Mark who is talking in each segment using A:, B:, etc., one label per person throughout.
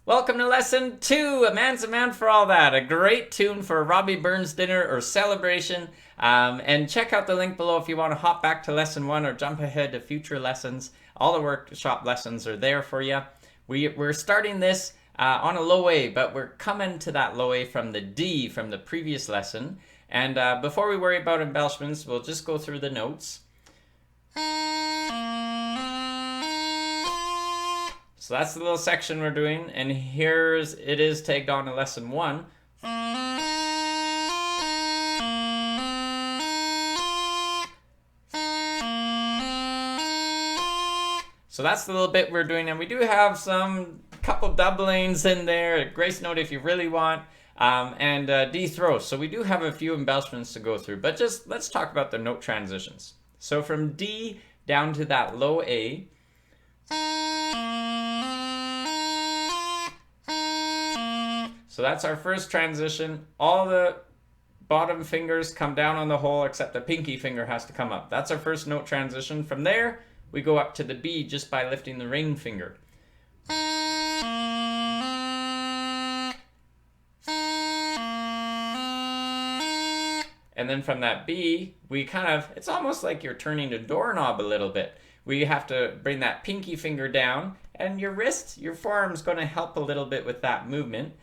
A: Welcome to lesson 2, A Man's a Man for All That. A great tune for a Robbie Burns dinner or celebration. And check out the link below if you want to hop back to lesson 1 or jump ahead to future lessons. All the workshop lessons are there for you. We're starting this on a low A, but we're coming to that low A from the D from the previous lesson. And before we worry about embellishments, we'll just go through the notes. So that's the little section we're doing, and it is tagged on to lesson 1. So that's the little bit we're doing, and we do have some couple doublings in there, a grace note if you really want, and D throw. So we do have a few embellishments to go through, but just let's talk about the note transitions. So from D down to that low A, so that's our first transition. All the bottom fingers come down on the hole except the pinky finger has to come up. That's our first note transition. From there, we go up to the B just by lifting the ring finger. And then from that B, it's almost like you're turning a doorknob a little bit. We have to bring that pinky finger down, and your forearm's going to help a little bit with that movement.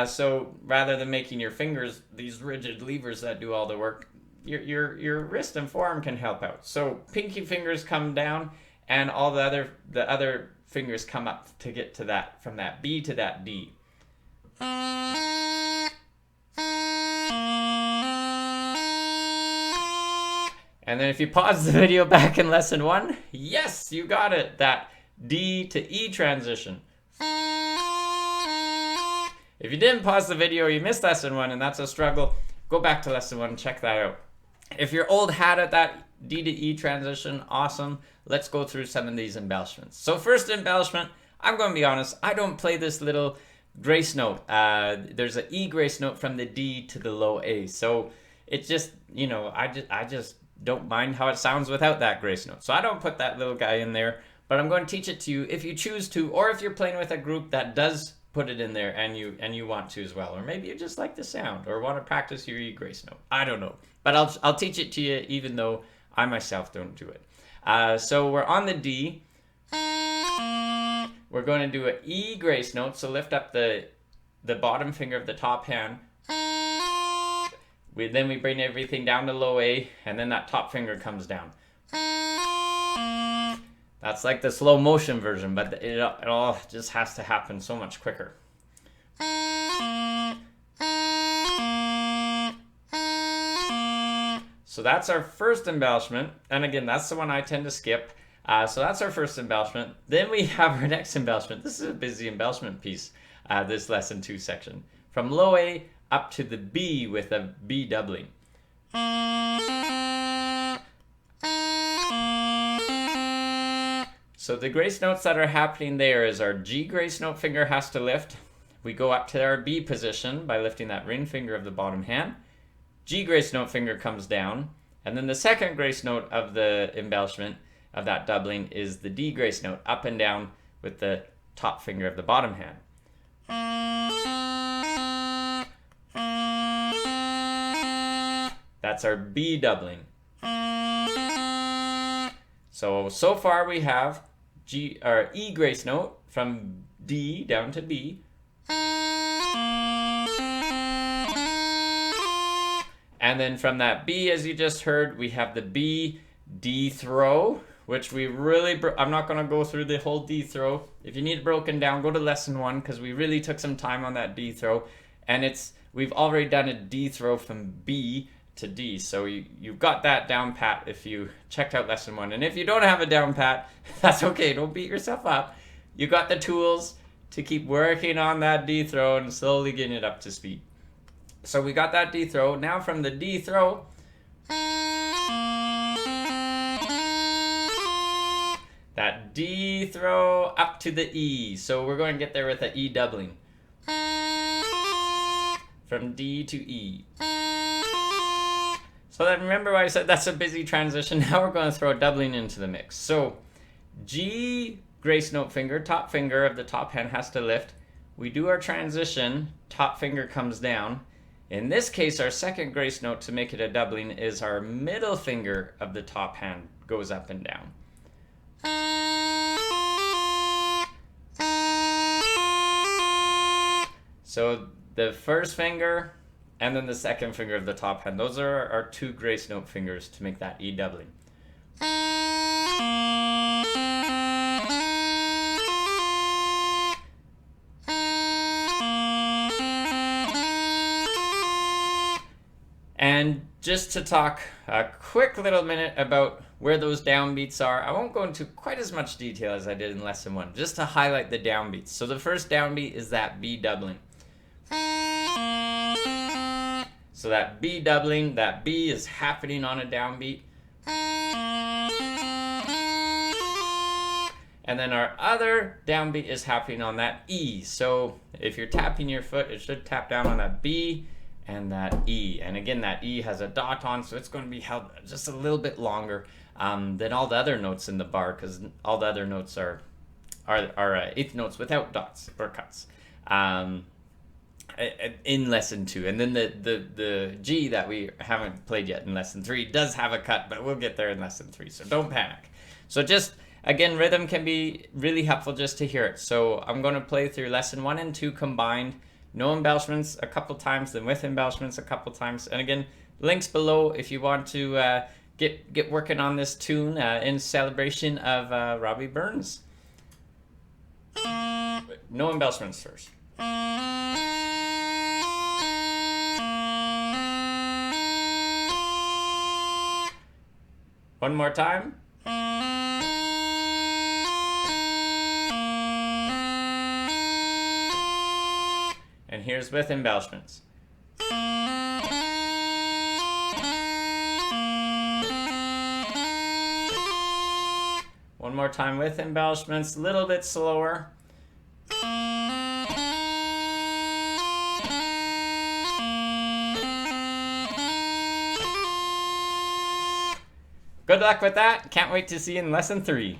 A: So rather than making your fingers these rigid levers that do all the work, your wrist and forearm can help out. So pinky fingers come down, and all the other fingers come up to get to that, from that B to that D. And then if you pause the video back in lesson 1, yes, you got it, that D to E transition. If you didn't pause the video, you missed lesson 1, and that's a struggle, go back to lesson 1 and check that out. If you're old hat at that D to E transition, awesome. Let's go through some of these embellishments. So first embellishment, I'm going to be honest, I don't play this little grace note. There's an E grace note from the D to the low A. So it just, I just don't mind how it sounds without that grace note. So I don't put that little guy in there, but I'm going to teach it to you if you choose to, or if you're playing with a group that does put it in there and you want to as well, or maybe you just like the sound or want to practice your E grace note. I don't know, but I'll teach it to you even though I myself don't do it. So we're on the D. We're going to do an E grace note, so lift up the bottom finger of the top hand. Then we bring everything down to low A, and then that top finger comes down. That's like the slow motion version, but it all just has to happen so much quicker. So that's our first embellishment, and again, that's the one I tend to skip. So that's our first embellishment. Then we have our next embellishment. This is a busy embellishment piece, this lesson 2 section. From low A up to the B with a B doubling. So the grace notes that are happening there is our G grace note finger has to lift. We go up to our B position by lifting that ring finger of the bottom hand. G grace note finger comes down, and then the second grace note of the embellishment of that doubling is the D grace note, up and down with the top finger of the bottom hand. That's our B doubling. So far we have E grace note from D down to B. And then from that B, as you just heard, we have the B, D throw, which we really, I'm not going to go through the whole D throw. If you need it broken down, go to lesson 1, because we really took some time on that D throw. And we've already done a D throw from B to D. So you've got that down pat if you checked out lesson 1. And if you don't have it down pat, that's okay. Don't beat yourself up. You got the tools to keep working on that D throw and slowly getting it up to speed. So we got that D throw. Now from the D throw, that D throw up to the E. So we're going to get there with the E doubling. From D to E. So then remember I said that's a busy transition. Now we're going to throw a doubling into the mix. So G grace note finger, top finger of the top hand has to lift. we do our transition, top finger comes down. In this case, our second grace note to make it a doubling is our middle finger of the top hand goes up and down. So the first finger and then the second finger of the top hand, those are our two grace note fingers to make that E doubling. And just to talk a quick little minute about where those downbeats are, I won't go into quite as much detail as I did in lesson 1, just to highlight the downbeats. So the first downbeat is that B doubling. So that B doubling, that B is happening on a downbeat. And then our other downbeat is happening on that E. So if you're tapping your foot, it should tap down on that B and that E. And again, that E has a dot on, so it's going to be held just a little bit longer than all the other notes in the bar, because all the other notes are eighth notes without dots or cuts in lesson 2. And then the G that we haven't played yet in lesson 3 does have a cut, but we'll get there in lesson 3, so don't panic. So just, again, rhythm can be really helpful just to hear it. So I'm going to play through lesson 1 and 2 combined. No embellishments a couple times, then with embellishments a couple times. And again, links below if you want to get working on this tune in celebration of Robbie Burns. No embellishments first. One more time. And here's with embellishments. One more time with embellishments, a little bit slower. Good luck with that. Can't wait to see you in lesson 3.